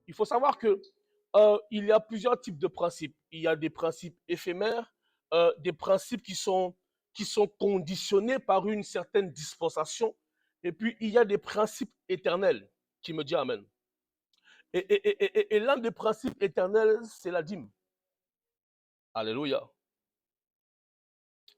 il faut savoir que il y a plusieurs types de principes. Il y a des principes éphémères, des principes qui sont conditionnés par une certaine dispensation, et puis il y a des principes éternels. Qui me dit Amen. Et l'un des principes éternels, c'est la dîme. Alléluia.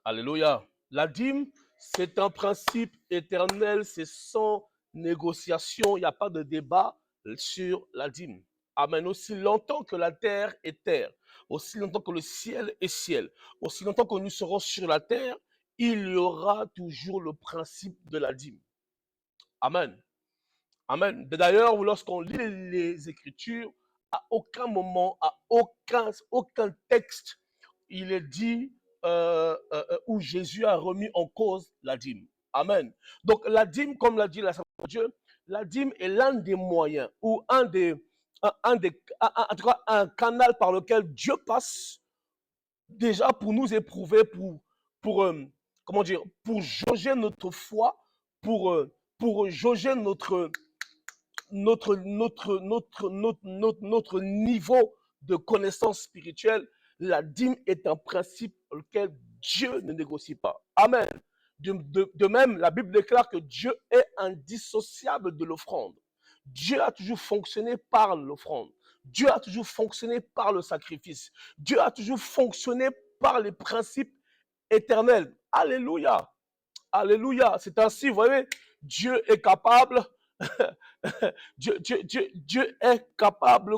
Alléluia. La dîme, c'est un principe éternel, c'est sans négociation, il n'y a pas de débat sur la dîme. Amen. Aussi longtemps que la terre est terre, aussi longtemps que le ciel est ciel, aussi longtemps que nous serons sur la terre, il y aura toujours le principe de la dîme. Amen. Amen. D'ailleurs, lorsqu'on lit les Écritures, à aucun moment, à aucun texte, il est dit où Jésus a remis en cause la dîme. Amen. Donc la dîme, comme l'a dit la Sainte de Dieu, la dîme est l'un des moyens ou en tout cas, un canal par lequel Dieu passe déjà pour nous éprouver, comment dire, pour jauger notre foi, pour jauger notre niveau de connaissance spirituelle. La dîme est un principe auquel Dieu ne négocie pas. Amen. De même, la Bible déclare que Dieu est indissociable de l'offrande. Dieu a toujours fonctionné par l'offrande. Dieu a toujours fonctionné par le sacrifice. Dieu a toujours fonctionné par les principes éternels. Alléluia. Alléluia. C'est ainsi, vous voyez, Dieu est capable Dieu est capable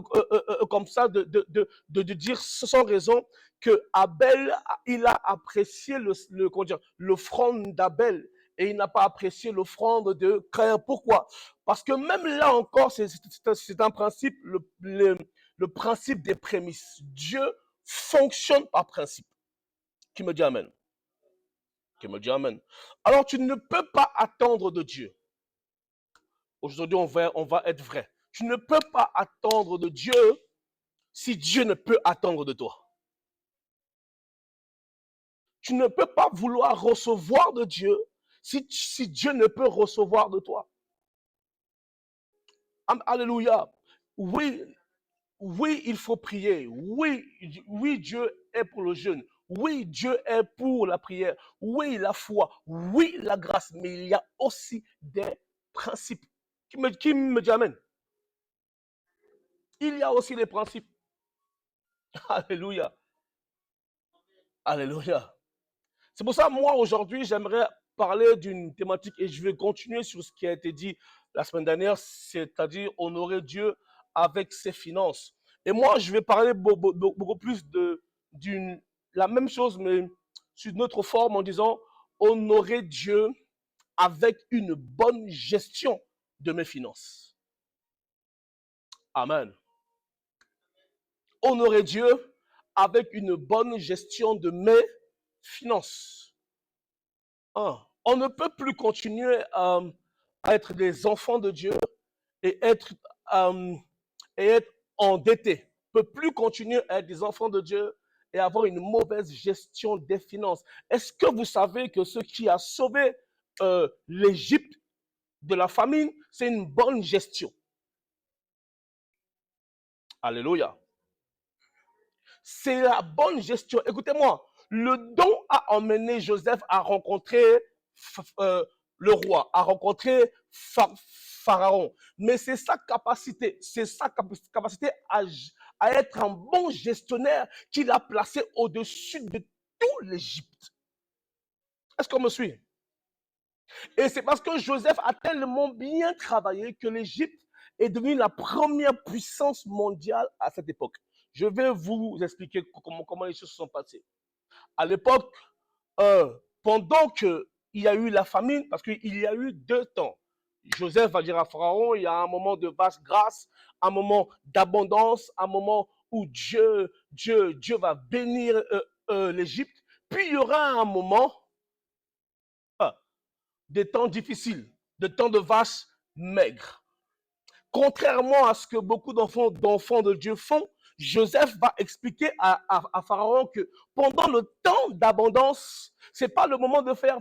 comme ça de dire sans raison que Abel, il a apprécié l'offrande d'Abel et il n'a pas apprécié l'offrande de Caïn. Pourquoi? Parce que même là encore, c'est un principe, le principe des prémices. Dieu fonctionne par principe. Qui me dit Amen? Qui me dit Amen? Alors tu ne peux pas attendre de Dieu. Aujourd'hui, on va être vrai. Tu ne peux pas attendre de Dieu si Dieu ne peut attendre de toi. Tu ne peux pas vouloir recevoir de Dieu si Dieu ne peut recevoir de toi. Alléluia. Oui, il faut prier. Oui, Dieu est pour le jeûne. Oui, Dieu est pour la prière. Oui, la foi. Oui, la grâce. Mais il y a aussi des principes. Qui me dit Amen? Il y a aussi des principes. Alléluia. Alléluia. C'est pour ça, moi, aujourd'hui, j'aimerais parler d'une thématique et je vais continuer sur ce qui a été dit la semaine dernière, c'est-à-dire honorer Dieu avec ses finances. Et moi, je vais parler beaucoup plus la même chose, mais sous une autre forme en disant honorer Dieu avec une bonne gestion de mes finances. Amen. Honorer Dieu avec une bonne gestion de mes finances. On ne peut plus continuer à être des enfants de Dieu et être endetté. On ne peut plus continuer à être des enfants de Dieu et avoir une mauvaise gestion des finances. Est-ce que vous savez que ce qui a sauvé l'Égypte de la famine, c'est une bonne gestion? Alléluia. C'est la bonne gestion. Écoutez-moi, le don a emmené Joseph à rencontrer le roi, à rencontrer Pharaon. Mais c'est sa capacité à être un bon gestionnaire qui l'a placé au-dessus de tout l'Égypte. Est-ce qu'on me suit? Et c'est parce que Joseph a tellement bien travaillé que l'Égypte est devenue la première puissance mondiale à cette époque. Je vais vous expliquer comment les choses se sont passées. À l'époque, pendant qu'il y a eu la famine, parce qu'il y a eu 2 temps. Joseph va dire à Pharaon, il y a un moment de vaste grâce, un moment d'abondance, un moment où Dieu va bénir l'Égypte. Puis il y aura un moment des temps difficiles, des temps de vaches maigres. Contrairement à ce que beaucoup d'enfants de Dieu font, Joseph va expliquer à Pharaon que pendant le temps d'abondance, ce n'est pas le moment de faire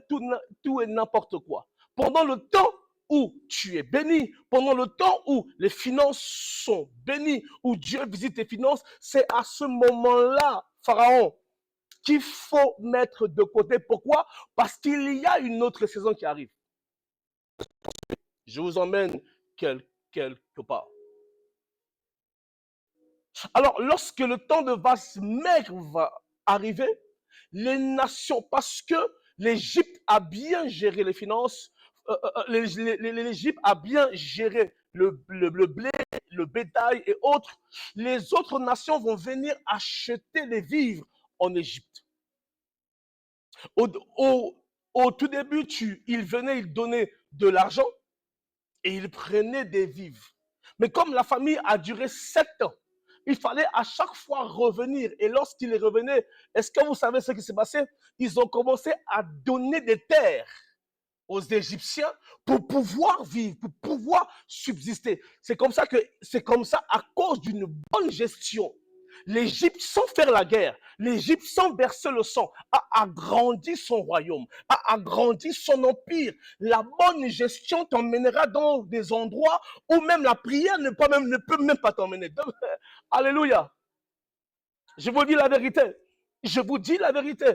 tout et n'importe quoi. Pendant le temps où tu es béni, pendant le temps où les finances sont bénies, où Dieu visite tes finances, c'est à ce moment-là, Pharaon, qu'il faut mettre de côté. Pourquoi? Parce qu'il y a une autre saison qui arrive. Je vous emmène quelque part. Alors, lorsque le temps de vases maigres va arriver, les nations, parce que l'Égypte a bien géré les finances, l'Égypte a bien géré le blé, le bétail et autres, les autres nations vont venir acheter les vivres en Égypte. Au tout début, ils venaient, ils donnaient de l'argent et ils prenaient des vivres. Mais comme la famille a duré 7 ans, il fallait à chaque fois revenir. Et lorsqu'ils revenaient, est-ce que vous savez ce qui s'est passé? Ils ont commencé à donner des terres aux Égyptiens pour pouvoir vivre, pour pouvoir subsister. C'est comme ça, à cause d'une bonne gestion, l'Égypte, sans faire la guerre, l'Égypte, sans verser le sang, a agrandi son royaume, a agrandi son empire. La bonne gestion t'emmènera dans des endroits où même la prière ne peut même pas t'emmener. Alléluia. Je vous dis la vérité. Je vous dis la vérité.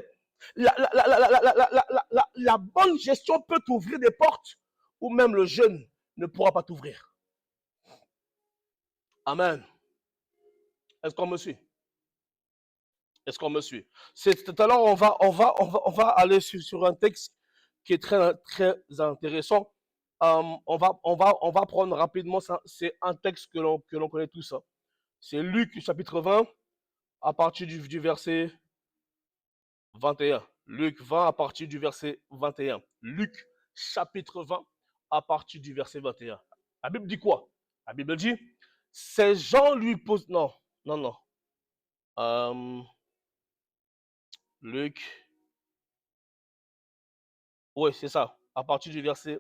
La bonne gestion peut t'ouvrir des portes où même le jeune ne pourra pas t'ouvrir. Amen. Est-ce qu'on me suit? Est-ce qu'on me suit? Tout à l'heure, on va aller sur un texte qui est très, très intéressant. On va prendre rapidement ça. C'est un texte que l'on connaît tous. Hein. C'est Luc chapitre 20 à partir du verset 21. Luc 20 à partir du verset 21. Luc chapitre 20 à partir du verset 21. La Bible dit quoi? La Bible dit, ces gens lui posent... Non, non, non. Luc... Oui, c'est ça. À partir du verset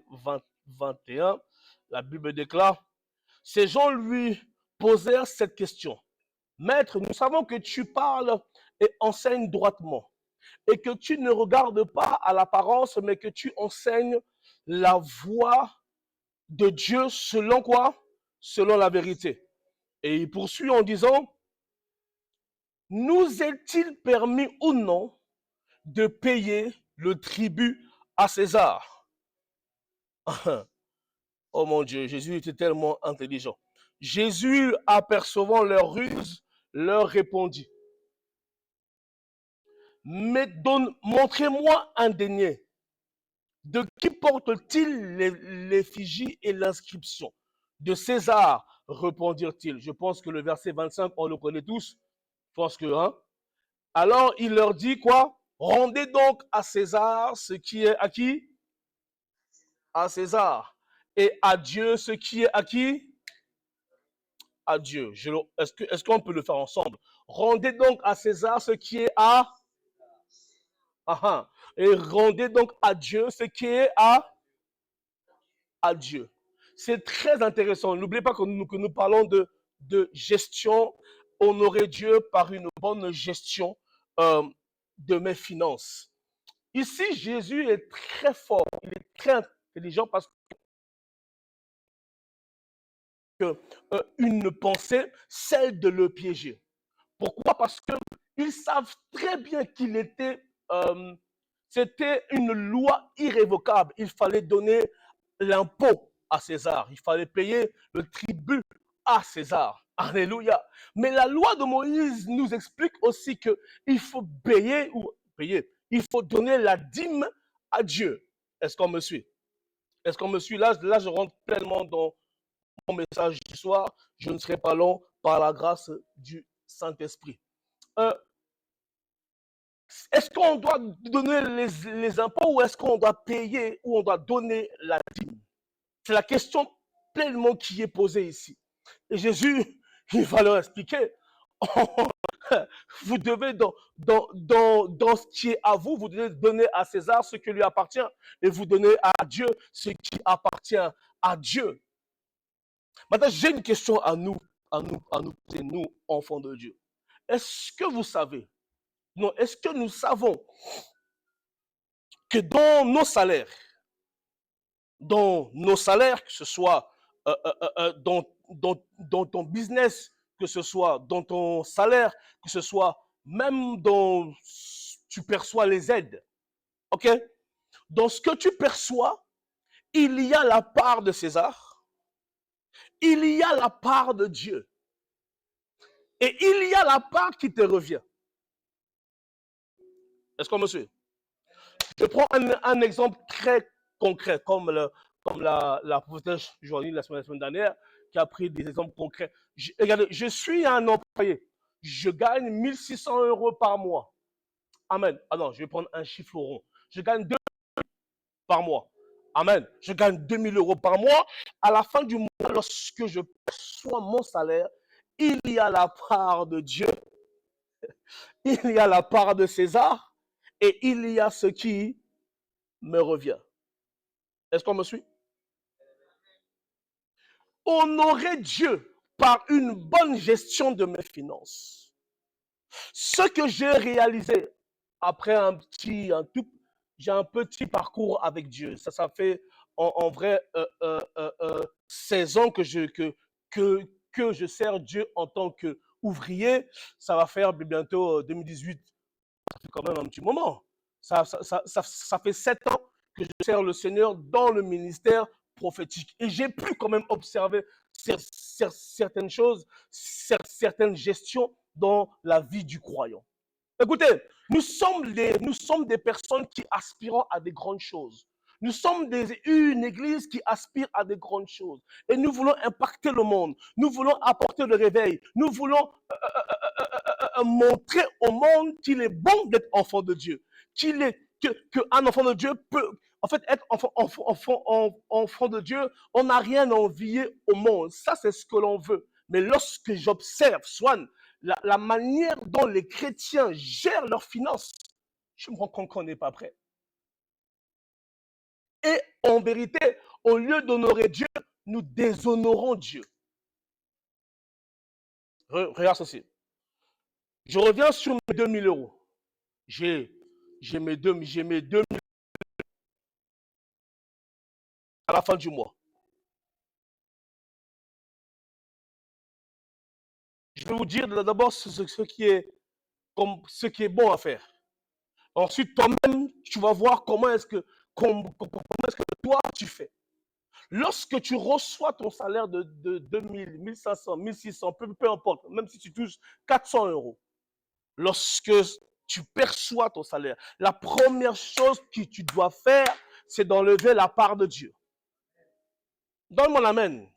21, la Bible déclare, ces gens lui posèrent cette question. Maître, nous savons que tu parles et enseignes droitement et que tu ne regardes pas à l'apparence, mais que tu enseignes la voie de Dieu selon quoi? Selon la vérité. Et il poursuit en disant, nous est-il permis ou non de payer le tribut à César? Oh mon Dieu, Jésus était tellement intelligent. Jésus, apercevant leur ruse, leur répondit, mais montrez-moi un denier. De qui porte-t-il l'effigie et l'inscription? De César, répondirent-ils. Je pense que le verset 25, on le connaît tous. Je pense que, hein? Alors, il leur dit quoi? Rendez donc à César ce qui est à qui? À César. Et à Dieu ce qui est à qui? À Dieu. Est-ce qu'on peut le faire ensemble? Rendez donc à César ce qui est à... Et rendez donc à Dieu ce qui est à Dieu. C'est très intéressant. N'oubliez pas que nous parlons de gestion. Honorer Dieu par une bonne gestion de mes finances. Ici, Jésus est très fort. Il est très intelligent parce que une pensée, celle de le piéger. Pourquoi? Parce qu'ils savent très bien qu'il était... c'était une loi irrévocable. Il fallait donner l'impôt à César. Il fallait payer le tribut à César. Alléluia. Mais la loi de Moïse nous explique aussi qu'il faut payer. Il faut donner la dîme à Dieu. Est-ce qu'on me suit? Est-ce qu'on me suit? Là, je rentre pleinement dans mon message du soir. Je ne serai pas long par la grâce du Saint-Esprit. Est-ce qu'on doit donner les impôts ou est-ce qu'on doit payer ou on doit donner la dîme? C'est la question pleinement qui est posée ici. Et Jésus, il va leur expliquer. Vous devez, dans ce qui est à vous, vous devez donner à César ce qui lui appartient et vous donnez à Dieu ce qui appartient à Dieu. Maintenant, j'ai une question à nous, enfants de Dieu. Est-ce que vous savez, non, est-ce que nous savons que dans nos salaires, dans nos salaires, que ce soit dans ton business, que ce soit dans ton salaire, que ce soit même dans tu perçois les aides. OK? Dans ce que tu perçois, il y a la part de César, il y a la part de Dieu et il y a la part qui te revient. Est-ce qu'on me suit? Je prends un exemple très concret, comme la prophétesse Joanie la semaine dernière, qui a pris des exemples concrets. Regardez, je suis un employé. Je gagne 1600 € par mois. Amen. Ah non, je vais prendre un chiffre rond. Je gagne 2 par mois. Amen. Je gagne 2000 € par mois. À la fin du mois, lorsque je perçois mon salaire, il y a la part de Dieu, il y a la part de César et il y a ce qui me revient. Est-ce qu'on me suit? Honorer Dieu par une bonne gestion de mes finances. Ce que j'ai réalisé après j'ai un petit parcours avec Dieu. Ça fait en vrai 16 ans que je sers Dieu en tant qu'ouvrier. Ça va faire bientôt 2018, c'est quand même un petit moment. Ça fait 7 ans que je sers le Seigneur dans le ministère prophétique. Et j'ai pu quand même observer certaines choses, certaines gestions dans la vie du croyant. Écoutez, nous sommes des personnes qui aspirons à des grandes choses. Nous sommes une église qui aspire à des grandes choses. Et nous voulons impacter le monde. Nous voulons apporter le réveil. Nous voulons montrer au monde qu'il est bon d'être enfant de Dieu. Qu'un enfant de Dieu peut, en fait, être enfant de Dieu, on n'a rien à envier au monde. Ça, c'est ce que l'on veut. Mais lorsque j'observe, Swan, la manière dont les chrétiens gèrent leurs finances, je me rends compte qu'on n'est pas prêt. Et en vérité, au lieu d'honorer Dieu, nous déshonorons Dieu. Regarde ceci. Je reviens sur mes 2000 €. J'ai mes 2000 à la fin du mois. Je vais vous dire d'abord ce qui est bon à faire. Ensuite, toi-même, tu vas voir comment est-ce que toi, tu fais. Lorsque tu reçois ton salaire de 2000, 1500, 1600, peu importe, même si tu touches 400 €, lorsque tu perçois ton salaire, la première chose que tu dois faire, c'est d'enlever la part de Dieu. Donne-moi l'amen.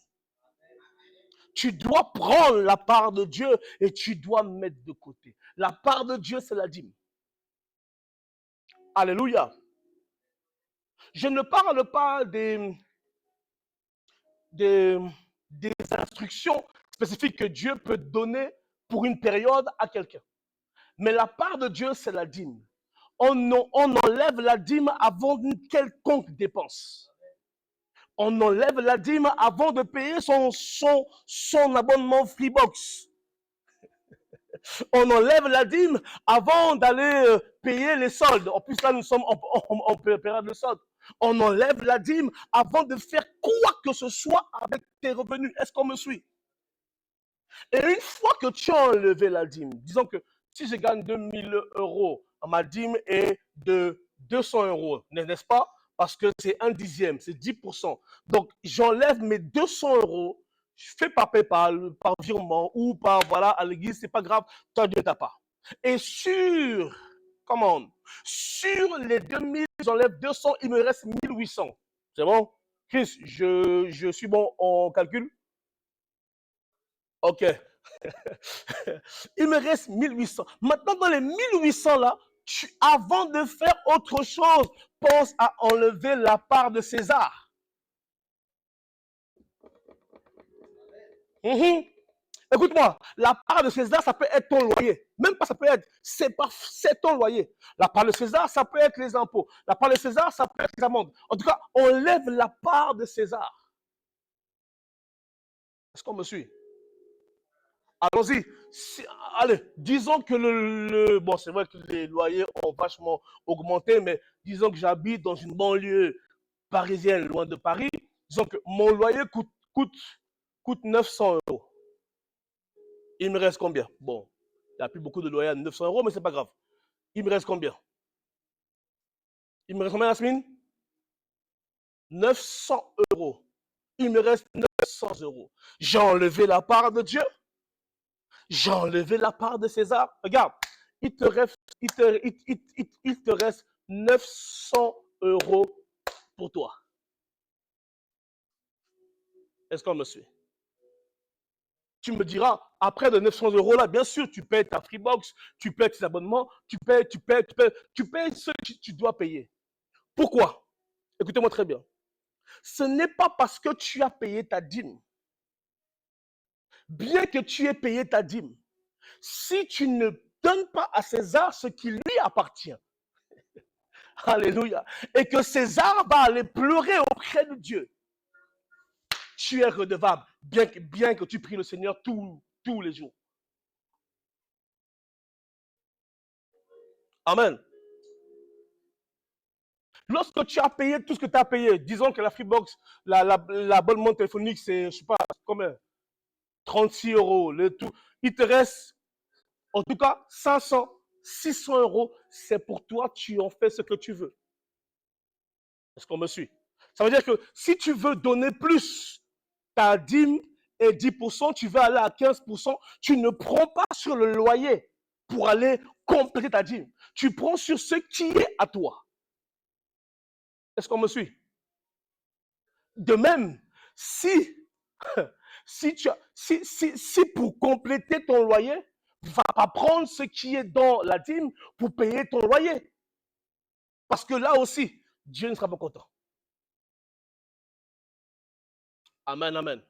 Tu dois prendre la part de Dieu et tu dois mettre de côté. La part de Dieu, c'est la dîme. Alléluia. Je ne parle pas des instructions spécifiques que Dieu peut donner pour une période à quelqu'un. Mais la part de Dieu, c'est la dîme. On enlève la dîme avant une quelconque dépense. On enlève la dîme avant de payer son abonnement Freebox. On enlève la dîme avant d'aller payer les soldes. En plus, là, nous sommes en période de solde. On enlève la dîme avant de faire quoi que ce soit avec tes revenus. Est-ce qu'on me suit? Et une fois que tu as enlevé la dîme, disons que si je gagne 2000 €, ma dîme est de 200 €, n'est-ce pas? Parce que c'est un dixième, c'est 10%. Donc, j'enlève mes 200 €, je fais par PayPal, par virement ou par, voilà, à l'église, c'est pas grave, toi, Dieu ta part. Et sur les 2000, j'enlève 200, il me reste 1800. C'est bon? Chris, je suis bon en calcul? Ok. Il me reste 1800. Maintenant, dans les 1800 là, avant de faire autre chose, pense à enlever la part de César. Écoute-moi, la part de César, ça peut être ton loyer. Même pas, ça peut être, c'est ton loyer. La part de César, ça peut être les impôts. La part de César, ça peut être les amendes. En tout cas, enlève la part de César. Est-ce qu'on me suit? Allons-y. Allez, disons que bon, c'est vrai que les loyers ont vachement augmenté, mais disons que j'habite dans une banlieue parisienne, loin de Paris, disons que mon loyer coûte 900 euros. Il me reste combien? Bon, il n'y a plus beaucoup de loyer à 900 euros, mais ce n'est pas grave. Il me reste combien? Il me reste combien, Yasmine? 900 euros. Il me reste 900 euros. J'ai enlevé la part de Dieu. J'ai enlevé la part de César. Regarde, il te reste 900 euros pour toi. Est-ce qu'on me suit? Tu me diras, après de 900 euros là, bien sûr, tu payes ta Freebox, tu payes tes abonnements, tu payes ce que tu dois payer. Pourquoi? Écoutez-moi très bien. Ce n'est pas parce que tu as payé ta dîme, bien que tu aies payé ta dîme, si tu ne donnes pas à César ce qui lui appartient, alléluia, et que César va aller pleurer auprès de Dieu, tu es redevable, bien que tu pries le Seigneur tous les jours. Amen. Lorsque tu as payé tout ce que tu as payé, disons que la Freebox, l'abonnement téléphonique, c'est, je ne sais pas, combien? 36 euros, le tout. Il te reste, en tout cas, 500, 600 euros. C'est pour toi, tu en fais ce que tu veux. Est-ce qu'on me suit? Ça veut dire que si tu veux donner plus, ta dîme est 10%, tu veux aller à 15%, tu ne prends pas sur le loyer pour aller compléter ta dîme. Tu prends sur ce qui est à toi. Est-ce qu'on me suit? De même, si pour compléter ton loyer, tu ne vas pas prendre ce qui est dans la dîme pour payer ton loyer. Parce que là aussi, Dieu ne sera pas content. Amen, amen.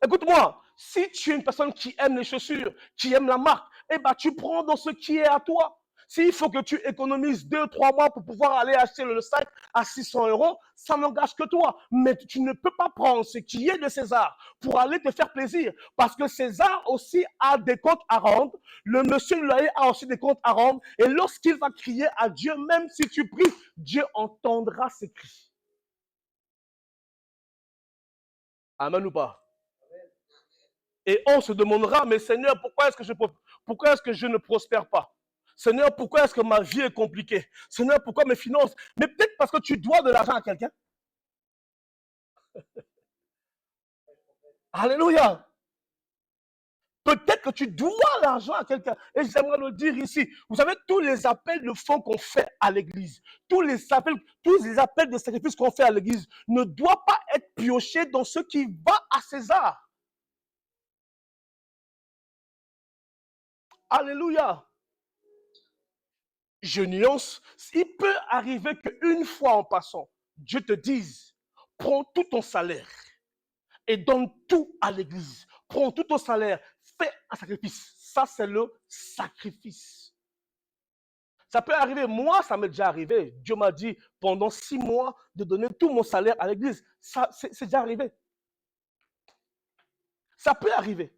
Écoute-moi, si tu es une personne qui aime les chaussures, qui aime la marque, eh ben, tu prends dans ce qui est à toi. S'il faut que tu économises 2-3 mois pour pouvoir aller acheter le sac à 600 euros, ça n'engage que toi. Mais tu ne peux pas prendre ce qui est de César pour aller te faire plaisir. Parce que César aussi a des comptes à rendre. Le monsieur du loyer a aussi des comptes à rendre. Et lorsqu'il va crier à Dieu, même si tu pries, Dieu entendra ses cris. Amen ou pas? Et on se demandera, mais Seigneur, pourquoi est-ce que je ne prospère pas? Seigneur, pourquoi est-ce que ma vie est compliquée? Seigneur, pourquoi mes finances? Mais peut-être parce que tu dois de l'argent à quelqu'un. Alléluia. Peut-être que tu dois l'argent à quelqu'un. Et j'aimerais le dire ici. Vous savez, tous les appels de fonds qu'on fait à l'église, tous les appels de sacrifices qu'on fait à l'église ne doivent pas être piochés dans ce qui va à César. Alléluia. Je nuance. Il peut arriver qu'une fois en passant, Dieu te dise, prends tout ton salaire et donne tout à l'église. Prends tout ton salaire, fais un sacrifice. Ça, c'est le sacrifice. Ça peut arriver. Moi, ça m'est déjà arrivé. Dieu m'a dit pendant 6 mois de donner tout mon salaire à l'église. Ça, c'est déjà arrivé. Ça peut arriver.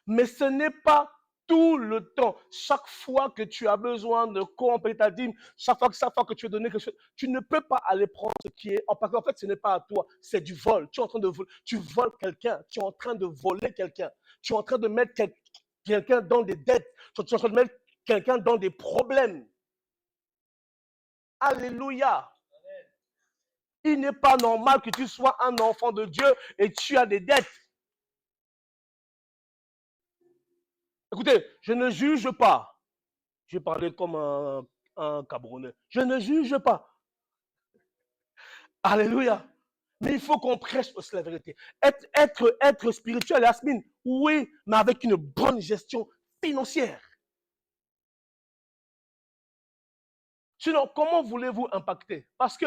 Mais ce n'est pas tout le temps. Chaque fois que tu as besoin de compléter ta dîme, chaque fois que tu veux donner quelque chose, tu ne peux pas aller prendre ce qui est. Parce qu'en fait, ce n'est pas à toi, c'est du vol. Tu es en train de voler. Tu voles quelqu'un. Tu es en train de voler quelqu'un. Tu es en train de mettre quelqu'un dans des dettes. Tu es en train de mettre quelqu'un dans des problèmes. Alléluia. Il n'est pas normal que tu sois un enfant de Dieu et tu as des dettes. Écoutez, je ne juge pas. Je parlais comme un Camerounais. Je ne juge pas. Alléluia. Mais il faut qu'on prêche aussi la vérité. Être spirituel, Yasmine, oui, mais avec une bonne gestion financière. Sinon, comment voulez-vous impacter? Parce que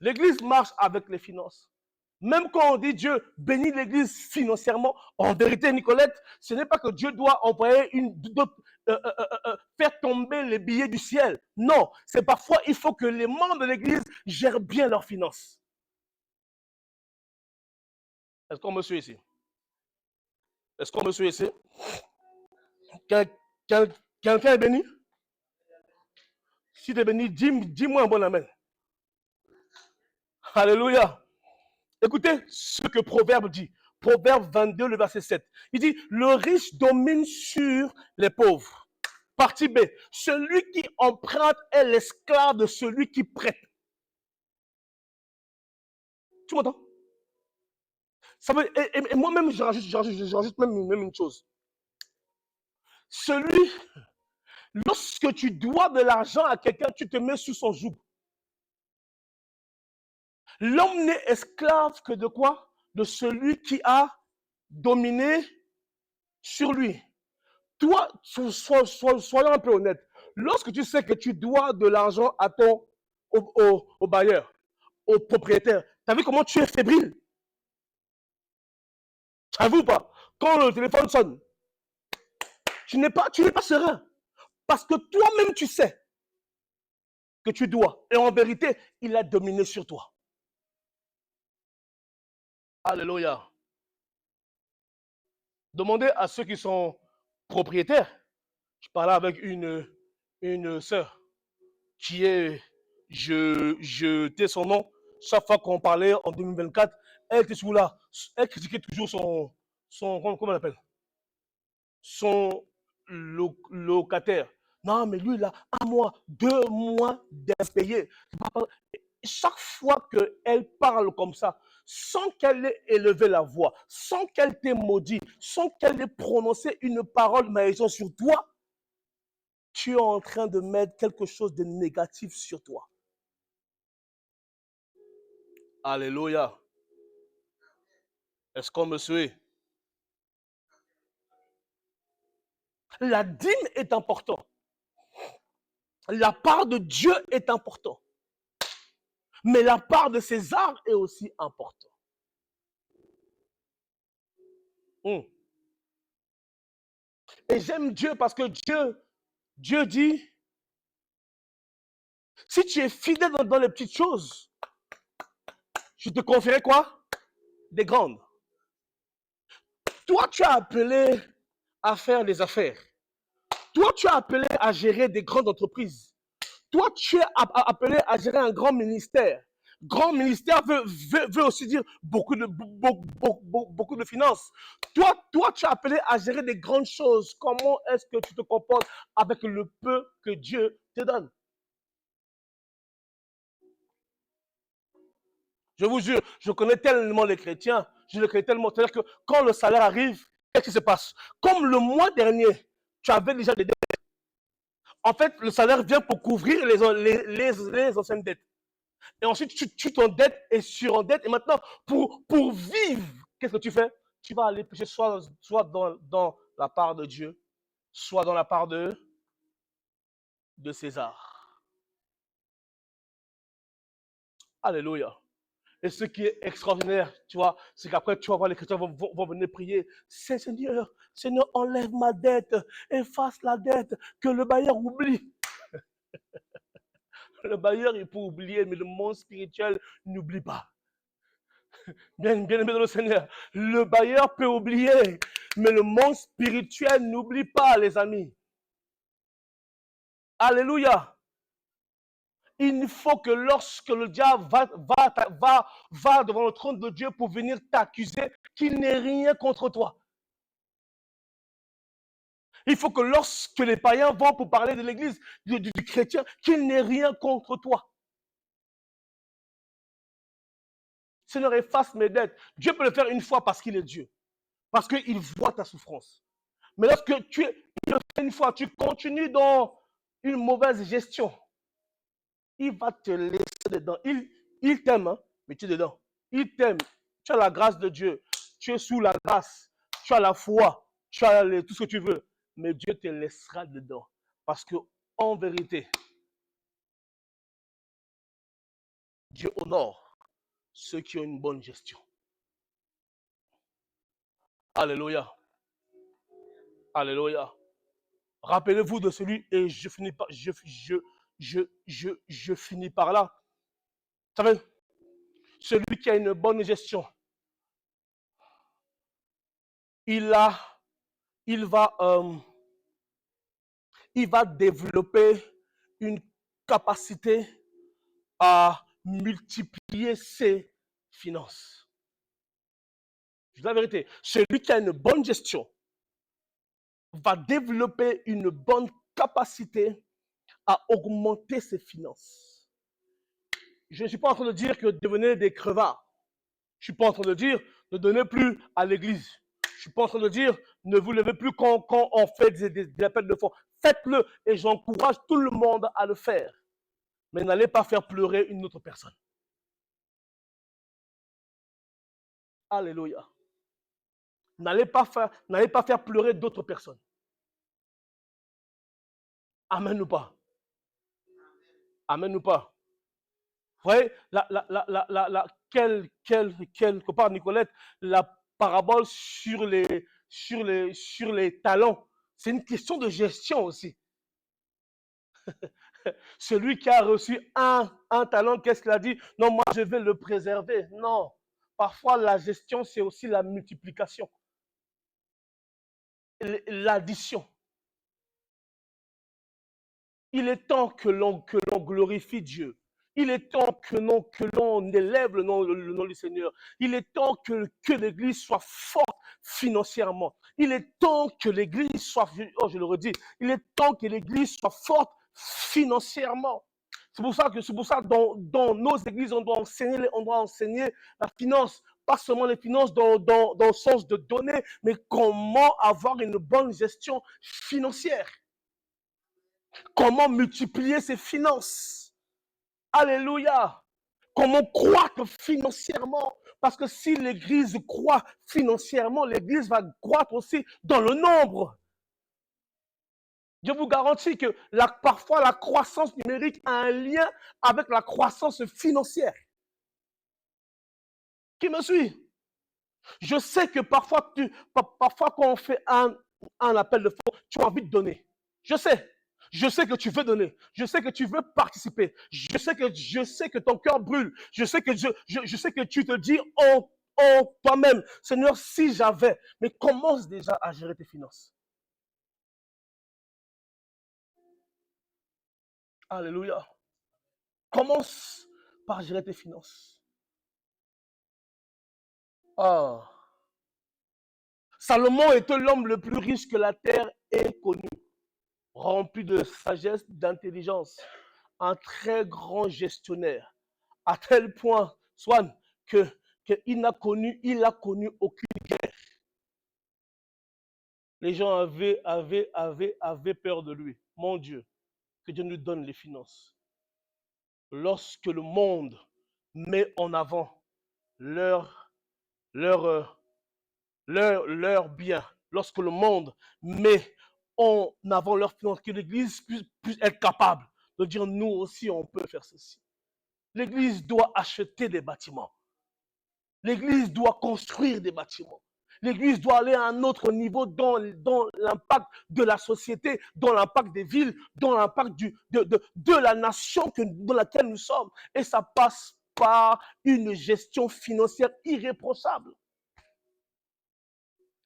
l'Église marche avec les finances. Même quand on dit Dieu bénit l'Église financièrement, en vérité, Nicolette, ce n'est pas que Dieu doit envoyer faire tomber les billets du ciel. Non, c'est parfois, il faut que les membres de l'Église gèrent bien leurs finances. Est-ce qu'on me suit ici? Est-ce qu'on me suit ici? Quelqu'un est béni? Si tu es béni, dis-moi un bon amen. Alléluia. Écoutez ce que Proverbe dit. Proverbe 22, le verset 7. Il dit, le riche domine sur les pauvres. Partie B, celui qui emprunte est l'esclave de celui qui prête. Tu m'entends? Ça veut, et moi-même, je rajoute même une chose. Lorsque tu dois de l'argent à quelqu'un, tu te mets sous son joug. L'homme n'est esclave que de quoi? De celui qui a dominé sur lui. Toi, soyons un peu honnête. Lorsque tu sais que tu dois de l'argent à au bailleur, au propriétaire, tu as vu comment tu es fébrile? Tu as vu ou pas? Quand le téléphone sonne, tu n'es pas serein. Parce que toi-même, tu sais que tu dois. Et en vérité, il a dominé sur toi. Alléluia. Demandez à ceux qui sont propriétaires. Je parlais avec une sœur qui est, je tais son nom, chaque fois qu'on parlait en 2024, elle était toujours là. Elle critiquait toujours comment on appelle? Son locataire. Non, mais lui, là, 1 mois, 2 mois d'impayé. Chaque fois qu'elle parle comme ça, sans qu'elle ait élevé la voix, sans qu'elle t'ait maudit, sans qu'elle ait prononcé une parole maléfique sur toi, tu es en train de mettre quelque chose de négatif sur toi. Alléluia. Est-ce qu'on me suit? La dîme est importante. La part de Dieu est importante. Mais la part de César est aussi importante. Et j'aime Dieu parce que Dieu dit, si tu es fidèle dans les petites choses, je te confierai quoi? Des grandes. Toi, tu as appelé à faire des affaires. Toi, tu as appelé à gérer des grandes entreprises. Toi, tu es appelé à gérer un grand ministère. Grand ministère veut aussi dire beaucoup de finances. Toi, tu es appelé à gérer des grandes choses. Comment est-ce que tu te comportes avec le peu que Dieu te donne? Je vous jure, je connais tellement les chrétiens, je les connais tellement. C'est-à-dire que quand le salaire arrive, qu'est-ce qui se passe? Comme le mois dernier, tu avais déjà des dettes. En fait, le salaire vient pour couvrir les anciennes dettes. Et ensuite, tu t'endettes et surendettes. Et maintenant, pour vivre, qu'est-ce que tu fais? Tu vas aller pêcher soit dans la part de Dieu, soit dans la part de César. Alléluia. Et ce qui est extraordinaire, tu vois, c'est qu'après, tu vas voir les chrétiens vont venir prier. Seigneur, Seigneur, enlève ma dette, efface la dette, que le bailleur oublie. Le bailleur, il peut oublier, mais le monde spirituel n'oublie pas. Bien aimé dans le Seigneur, le bailleur peut oublier, mais le monde spirituel n'oublie pas, les amis. Alléluia. Il faut que lorsque le diable va devant le trône de Dieu pour venir t'accuser, qu'il n'ait rien contre toi. Il faut que lorsque les païens vont pour parler de l'église, du chrétien, qu'il n'ait rien contre toi. Seigneur, efface mes dettes. Dieu peut le faire une fois parce qu'il est Dieu. Parce qu'il voit ta souffrance. Mais lorsque tu le fais une fois, tu continues dans une mauvaise gestion, il va te laisser dedans. Il t'aime, hein, mais tu es dedans. Il t'aime. Tu as la grâce de Dieu. Tu es sous la grâce. Tu as la foi. Tu as tout ce que tu veux. Mais Dieu te laissera dedans. Parce que, en vérité, Dieu honore ceux qui ont une bonne gestion. Alléluia. Alléluia. Rappelez-vous de celui, et je finis par, je finis par là. Vous savez, celui qui a une bonne gestion, il va développer une capacité à multiplier ses finances. Je dis la vérité, celui qui a une bonne gestion va développer une bonne capacité à augmenter ses finances. Je ne suis pas en train de dire que devenez des crevards. Je ne suis pas en train de dire ne donnez plus à l'église. Je ne suis pas en train de dire ne vous levez plus quand on fait des appels de fonds. Faites-le et j'encourage tout le monde à le faire. Mais n'allez pas faire pleurer une autre personne. Alléluia. N'allez pas faire pleurer d'autres personnes. Amen ou pas? Amen ou pas? Vous voyez, quelque part, Nicolette, la parabole sur les talents, c'est une question de gestion aussi. Celui qui a reçu un talent, qu'est-ce qu'il a dit? Non, moi, je vais le préserver. Non. Parfois, la gestion, c'est aussi la multiplication, l'addition. Il est temps que l'on glorifie Dieu. Il est temps que l'on élève le nom du Seigneur. Il est temps que l'Église soit forte financièrement. Il est temps que l'Église soit, oh, je le redis, il est temps que l'Église soit forte financièrement. C'est pour ça dans nos églises, on doit enseigner la finance. Pas seulement les finances dans le sens de donner, mais comment avoir une bonne gestion financière. Comment multiplier ses finances. Alléluia. Comment croître financièrement. Parce que si l'Église croît financièrement, l'Église va croître aussi dans le nombre. Je vous garantis que parfois la croissance numérique a un lien avec la croissance financière. Qui me suit? Je sais que parfois quand on fait un appel de fonds, tu as envie de donner. Je sais que tu veux donner. Je sais que tu veux participer. Je sais que ton cœur brûle. Je sais que tu te dis toi-même, Seigneur, si j'avais. Mais commence déjà à gérer tes finances. Alléluia. Commence par gérer tes finances. Ah. Salomon était l'homme le plus riche que la terre ait connu, rempli de sagesse, d'intelligence, un très grand gestionnaire, à tel point, Swan, qu'il a connu aucune guerre. Les gens avaient peur de lui. Mon Dieu, que Dieu nous donne les finances. Lorsque le monde met en avant leur bien, lorsque le monde met en avant leur finances, que l'Église puisse être capable de dire nous aussi on peut faire ceci. L'Église doit acheter des bâtiments. L'Église doit construire des bâtiments. L'Église doit aller à un autre niveau dans l'impact de la société, dans l'impact des villes, dans l'impact de la nation dans laquelle nous sommes. Et ça passe par une gestion financière irréprochable.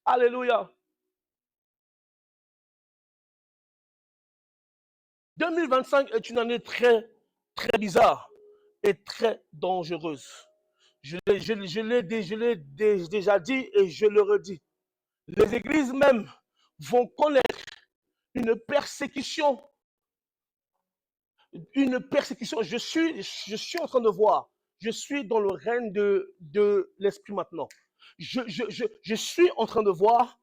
Alléluia. 2025 est une année très, très bizarre et très dangereuse. Je l'ai déjà dit et je le redis. Les églises même vont connaître une persécution. Je suis en train de voir. Je suis dans le règne de l'esprit maintenant. Je suis en train de voir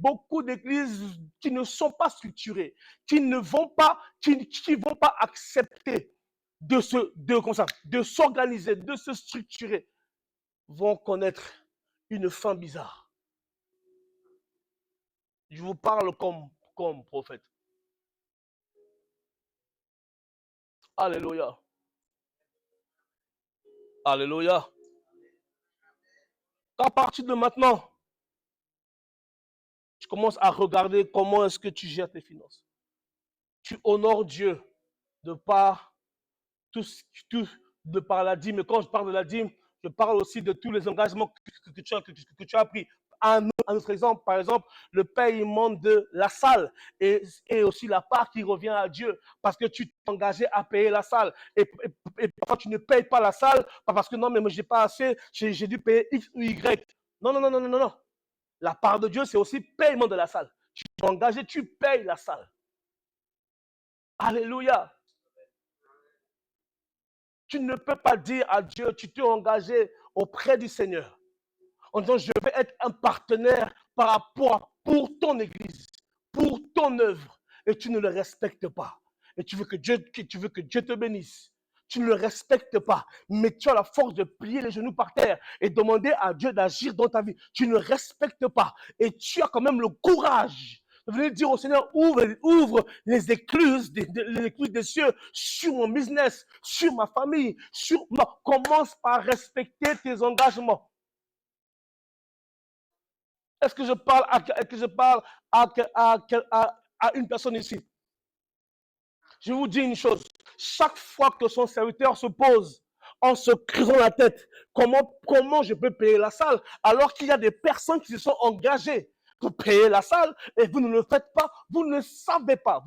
beaucoup d'églises qui ne sont pas structurées, qui vont pas accepter de s'organiser, de se structurer, vont connaître une fin bizarre. Je vous parle comme prophète. Alléluia. Alléluia. À partir de maintenant, tu commences à regarder comment est-ce que tu gères tes finances. Tu honores Dieu de par la dîme. Et quand je parle de la dîme, je parle aussi de tous les engagements que tu as pris. à notre exemple, par exemple, le paiement de la salle et aussi la part qui revient à Dieu parce que tu t'es engagé à payer la salle et parfois tu ne payes pas la salle pas parce que non, mais moi j'ai pas assez, j'ai dû payer X ou Y. Non, non, non, non, non, non, non. La part de Dieu, c'est aussi paiement de la salle. Tu es engagé, tu payes la salle. Alléluia. Tu ne peux pas dire à Dieu, tu t'es engagé auprès du Seigneur en disant, je vais être un partenaire par rapport pour ton église, pour ton œuvre, et tu ne le respectes pas. Et tu veux que Dieu te bénisse. Tu ne le respectes pas, mais tu as la force de plier les genoux par terre et demander à Dieu d'agir dans ta vie. Tu ne respectes pas et tu as quand même le courage de venir dire au Seigneur, ouvre les écluses des cieux sur mon business, sur ma famille, commence par respecter tes engagements. Est-ce que je parle à une personne ici? Je vous dis une chose. Chaque fois que son serviteur se pose en se creusant la tête, comment je peux payer la salle alors qu'il y a des personnes qui se sont engagées pour payer la salle et vous ne le faites pas, vous ne savez pas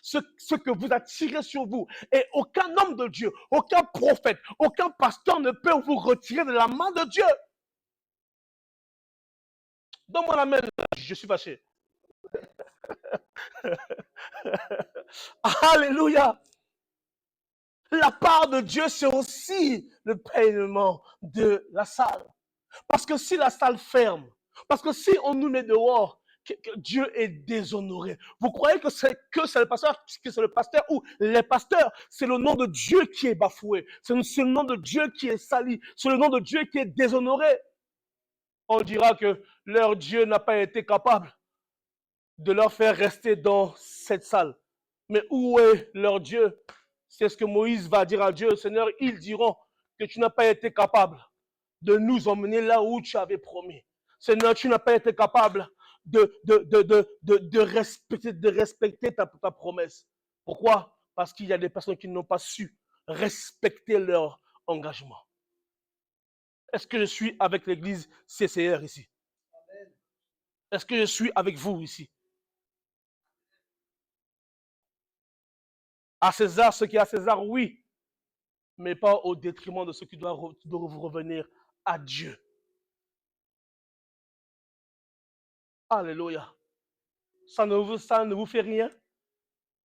ce que vous attirez sur vous. Et aucun homme de Dieu, aucun prophète, aucun pasteur ne peut vous retirer de la main de Dieu. Donne-moi la main, je suis fâché. Alléluia. La part de Dieu, c'est aussi le paiement de la salle. Parce que si la salle ferme, parce que si on nous met dehors, que Dieu est déshonoré. Vous croyez que c'est le pasteur ou les pasteurs, c'est le nom de Dieu qui est bafoué, c'est le nom de Dieu qui est sali, c'est le nom de Dieu qui est déshonoré. On dira que leur Dieu n'a pas été capable de leur faire rester dans cette salle. Mais où est leur Dieu? C'est ce que Moïse va dire à Dieu. Seigneur, ils diront que tu n'as pas été capable de nous emmener là où tu avais promis. Seigneur, tu n'as pas été capable de respecter ta promesse. Pourquoi? Parce qu'il y a des personnes qui n'ont pas su respecter leur engagement. Est-ce que je suis avec l'église CCR ici? Est-ce que je suis avec vous ici? À César, ce qui est à César, oui, mais pas au détriment de ce qui doit revenir à Dieu. Alléluia. Ça ne vous fait rien?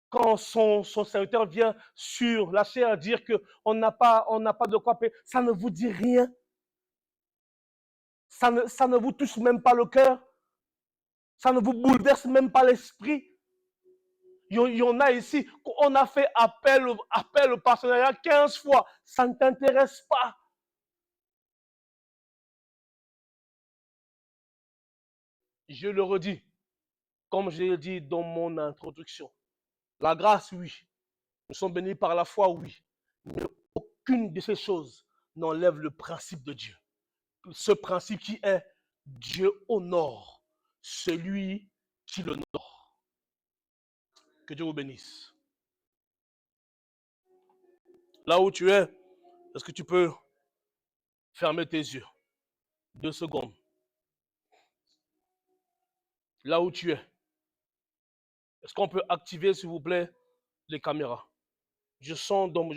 Quand son serviteur vient sur la chair dire qu'on n'a pas de quoi payer, ça ne vous dit rien? Ça ne vous touche même pas le cœur? Ça ne vous bouleverse même pas l'esprit? Il y en a ici, on a fait appel au partenariat 15 fois. Ça ne t'intéresse pas. Je le redis, comme je l'ai dit dans mon introduction. La grâce, oui. Nous sommes bénis par la foi, oui. Mais aucune de ces choses n'enlève le principe de Dieu. Ce principe qui est Dieu honore celui qui l'honore. Que Dieu vous bénisse. Là où tu es, est-ce que tu peux fermer tes yeux? 2 secondes. Là où tu es, est-ce qu'on peut activer, s'il vous plaît, les caméras? Je sens dans mon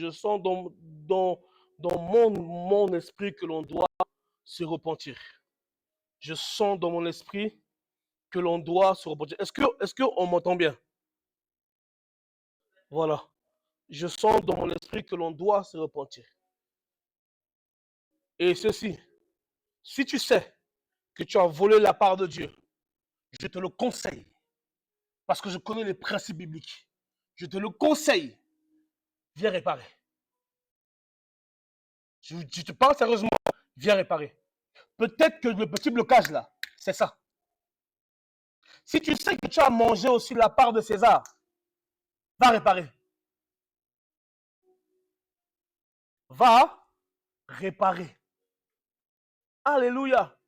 esprit que l'on doit se repentir. Je sens dans mon esprit que l'on doit se repentir. Est-ce qu'on m'entend bien? Voilà. Je sens dans mon esprit que l'on doit se repentir. Et ceci, si tu sais que tu as volé la part de Dieu, je te le conseille, parce que je connais les principes bibliques. Je te le conseille, viens réparer. Je te parle sérieusement, viens réparer. Peut-être que le petit blocage là, c'est ça. Si tu sais que tu as mangé aussi la part de César, va réparer. Va réparer. Alléluia.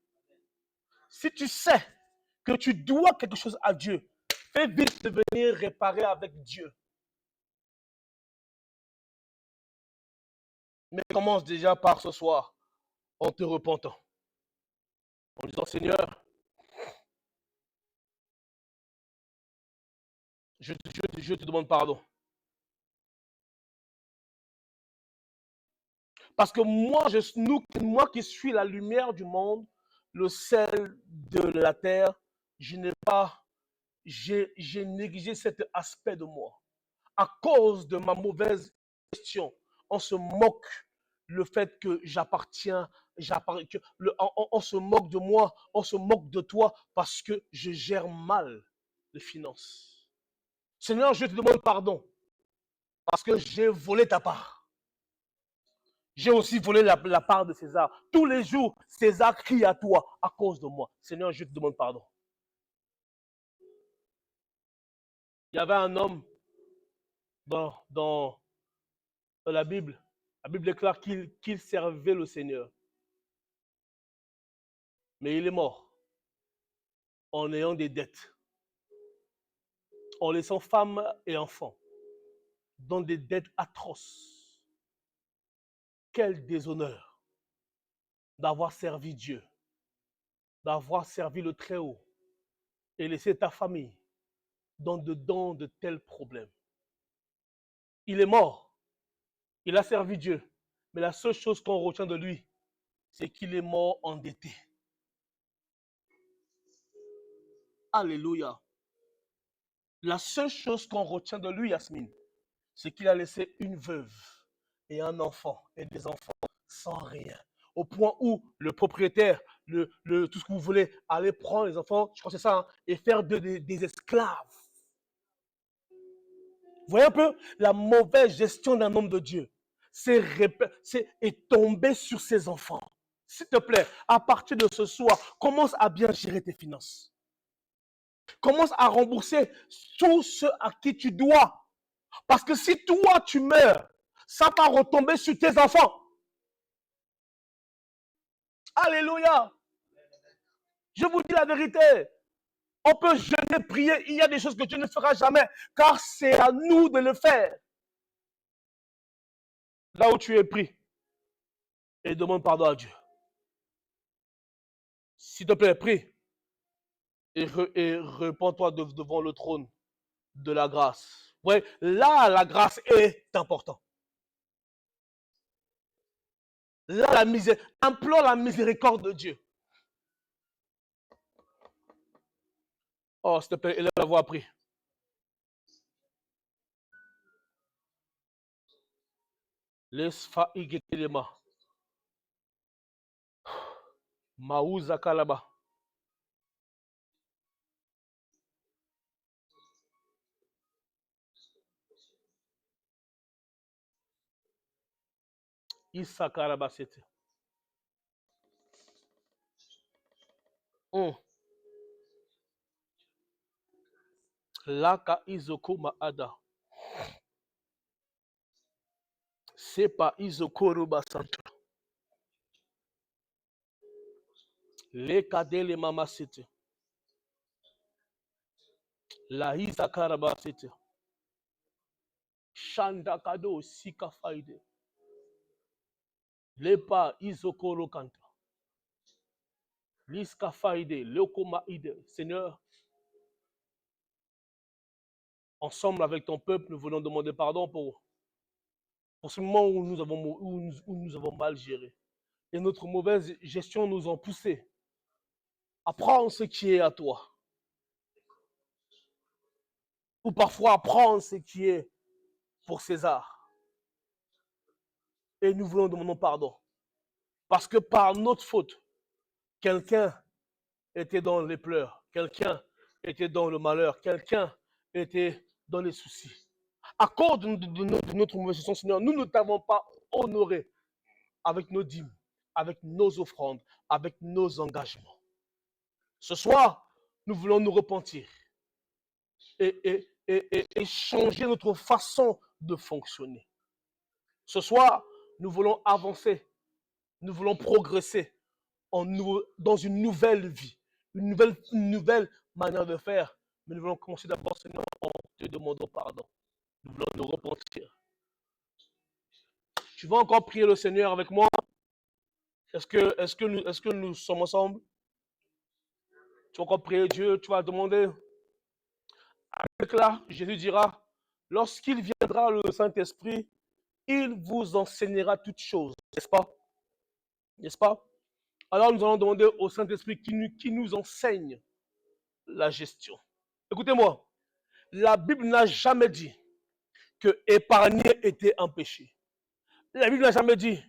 Si tu sais que tu dois quelque chose à Dieu, fais vite de venir réparer avec Dieu. Mais commence déjà par ce soir en te repentant. en disant, Seigneur, je te demande pardon. Parce que moi qui suis la lumière du monde, le sel de la terre, j'ai négligé cet aspect de moi. À cause de ma mauvaise gestion, on se moque le fait que on se moque de moi, on se moque de toi parce que je gère mal les finances. Seigneur, je te demande pardon parce que j'ai volé ta part. J'ai aussi volé la part de César. Tous les jours, César crie à toi à cause de moi. Seigneur, je te demande pardon. Il y avait un homme dans la Bible. La Bible déclare qu'il servait le Seigneur. Mais il est mort en ayant des dettes, en laissant femmes et enfants dans des dettes atroces. Quel déshonneur d'avoir servi Dieu, d'avoir servi le Très-Haut et laissé ta famille dans de tels problèmes. Il est mort, il a servi Dieu, mais la seule chose qu'on retient de lui, c'est qu'il est mort endetté. Alléluia. La seule chose qu'on retient de lui, Yasmine, c'est qu'il a laissé une veuve et un enfant et des enfants sans rien. Au point où le propriétaire, tout ce que vous voulez, aller prendre les enfants, je crois que c'est ça, hein, et faire des esclaves. Vous voyez un peu la mauvaise gestion d'un homme de Dieu. Est tombé sur ses enfants. S'il te plaît, à partir de ce soir, commence à bien gérer tes finances. Commence à rembourser tout ce à qui tu dois. Parce que si toi, tu meurs, ça va retomber sur tes enfants. Alléluia. Je vous dis la vérité. On peut jeûner, prier. Il y a des choses que Dieu ne fera jamais. Car c'est à nous de le faire. Là où tu es pris. Et demande pardon à Dieu. S'il te plaît, prie. Et répands-toi devant le trône de la grâce. Ouais, là, la grâce est importante. Là, implore la miséricorde de Dieu. Oh, s'il te plaît, élève la voix, prie. Lesfa igetelema. Maouza kalaba. Issa karabasete. Laka izoko maada. Sepa izokoro basanta. Lekadele mama sete. La isa karabasete. Shanda kado sika faide. Lepa izokoro kanta. Liska faide. Loko maide. Seigneur, ensemble avec ton peuple, nous voulons demander pardon pour ce moment où nous avons mal géré. Et notre mauvaise gestion nous a poussé à prendre ce qui est à toi. Ou parfois à prendre ce qui est pour César. Et nous voulons demander pardon. Parce que par notre faute, quelqu'un était dans les pleurs, quelqu'un était dans le malheur, quelqu'un était dans les soucis. À cause de notre mauvaise gestion, Seigneur, nous ne t'avons pas honoré avec nos dîmes, avec nos offrandes, avec nos engagements. Ce soir, nous voulons nous repentir et changer notre façon de fonctionner. Ce soir, nous voulons avancer, nous voulons progresser dans une nouvelle vie, une nouvelle manière de faire. Mais nous voulons commencer d'abord, Seigneur, en te demandant pardon. Nous voulons nous repentir. Tu vas encore prier le Seigneur avec moi? Est-ce que nous sommes ensemble? vas encore prier Dieu, tu vas demander. Avec là, Jésus dira, lorsqu'il viendra le Saint-Esprit, il vous enseignera toutes choses, n'est-ce pas? N'est-ce pas? Alors nous allons demander au Saint-Esprit qui nous enseigne la gestion. Écoutez-moi, la Bible n'a jamais dit que épargner était un péché. La Bible n'a jamais dit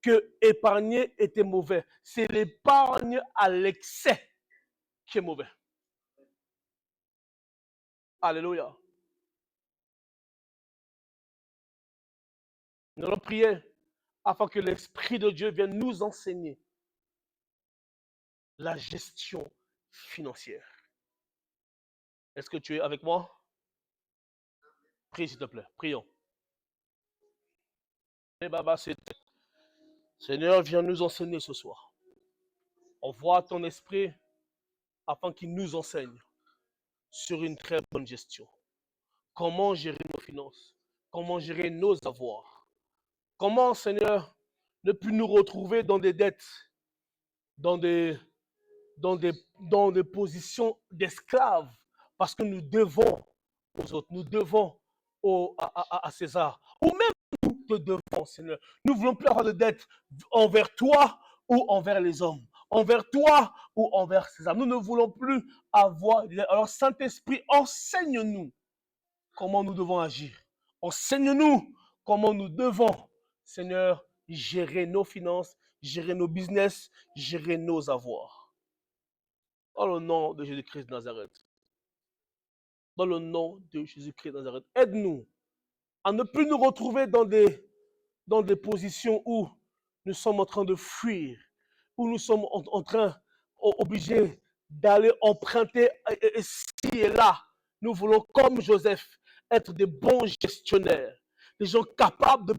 que épargner était mauvais. C'est l'épargne à l'excès qui est mauvais. Alléluia. Nous allons prier afin que l'Esprit de Dieu vienne nous enseigner la gestion financière. Est-ce que tu es avec moi? Prie s'il te plaît, prions. Et Baba, Seigneur, viens nous enseigner ce soir. Envoie ton esprit afin qu'il nous enseigne sur une très bonne gestion. Comment gérer nos finances? Comment gérer nos avoirs? Comment, Seigneur, ne plus nous retrouver dans des dettes, dans des, dans des positions d'esclaves, parce que nous devons aux autres, nous devons à César, ou même nous te devons, Seigneur. Nous ne voulons plus avoir de dettes envers toi ou envers les hommes, envers toi ou envers César. Nous ne voulons plus avoir. Alors, Saint-Esprit, enseigne-nous comment nous devons agir. Enseigne-nous comment nous devons, Seigneur, gérer nos finances, gérer nos business, gérer nos avoirs. Dans le nom de Jésus-Christ de Nazareth. Dans le nom de Jésus-Christ de Nazareth. Aide-nous à ne plus nous retrouver dans des positions où nous sommes en train de fuir, où nous sommes en train, obligés d'aller emprunter ici et là. Nous voulons, comme Joseph, être des bons gestionnaires, des gens capables de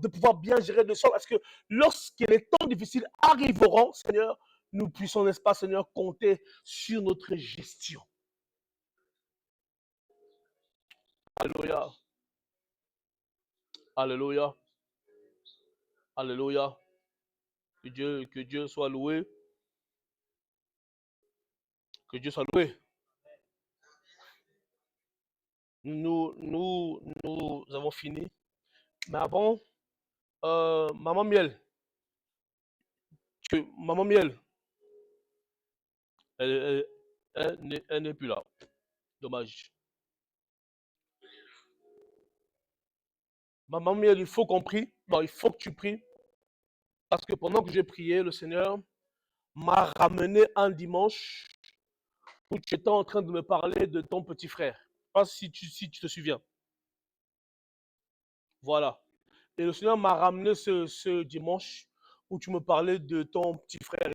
pouvoir bien gérer de sorte à ce que lorsque les temps difficiles arriveront, Seigneur, nous puissions, n'est-ce pas, Seigneur, compter sur notre gestion. Alléluia. Alléluia. Alléluia. Que Dieu soit loué. Que Dieu soit loué. Nous avons fini. Mais avant, Maman Miel, Maman Miel, elle, elle n'est plus là. Dommage. Maman Miel, il faut qu'on prie. Non, il faut que tu pries. Parce que pendant que j'ai prié, le Seigneur m'a ramené un dimanche où tu étais en train de me parler de ton petit frère. Je ne sais pas si tu te souviens. Voilà. Et le Seigneur m'a ramené ce dimanche où tu me parlais de ton petit frère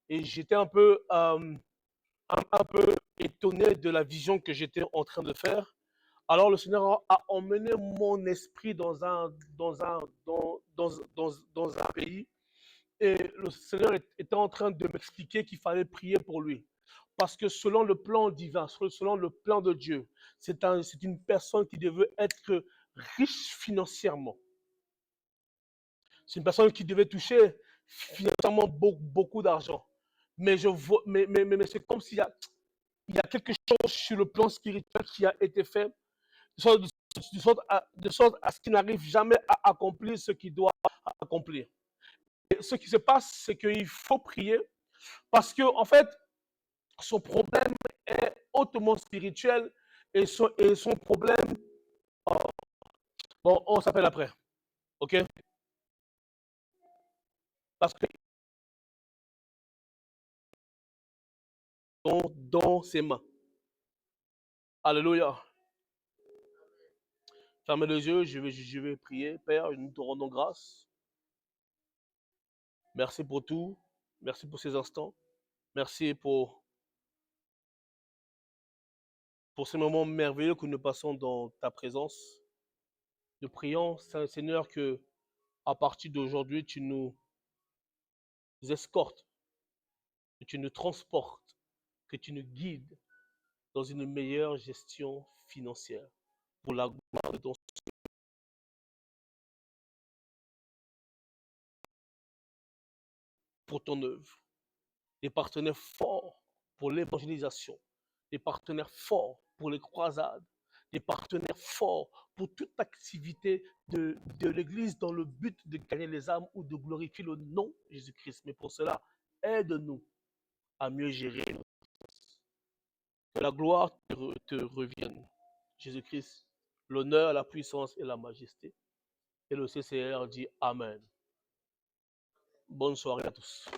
et j'étais un peu étonné de la vision que j'étais en train de faire. Alors le Seigneur a emmené mon esprit dans un pays et le Seigneur était en train de m'expliquer qu'il fallait prier pour lui. Parce que selon le plan divin, selon le plan de Dieu, c'est une personne qui devait être riche financièrement. C'est une personne qui devait toucher financièrement beaucoup d'argent. Mais, c'est comme s'il y a quelque chose sur le plan spirituel qui a été fait de sorte à ce qu'il n'arrive jamais à accomplir ce qu'il doit accomplir. Et ce qui se passe, c'est qu'il faut prier parce que, en fait, son problème est hautement spirituel et son problème, bon, on s'appelle après, ok? Parce que dans ses mains. Alléluia. Fermez les yeux, je vais prier. Père, nous te rendons grâce. Merci pour tout. Merci pour ces instants. Merci pour ces moments merveilleux que nous passons dans ta présence. Nous prions, Seigneur, que à partir d'aujourd'hui, tu nous escortes, que tu nous transportes, que tu nous guides dans une meilleure gestion financière pour la gloire de ton pour ton œuvre. Des partenaires forts pour l'évangélisation, des partenaires forts pour les croisades, des partenaires forts pour toute activité de l'Église dans le but de gagner les âmes ou de glorifier le nom de Jésus-Christ. Mais pour cela, aide-nous à mieux gérer. Que la gloire te revienne. Jésus-Christ, l'honneur, la puissance et la majesté. Et le CCR dit Amen. Bonne soirée à tous.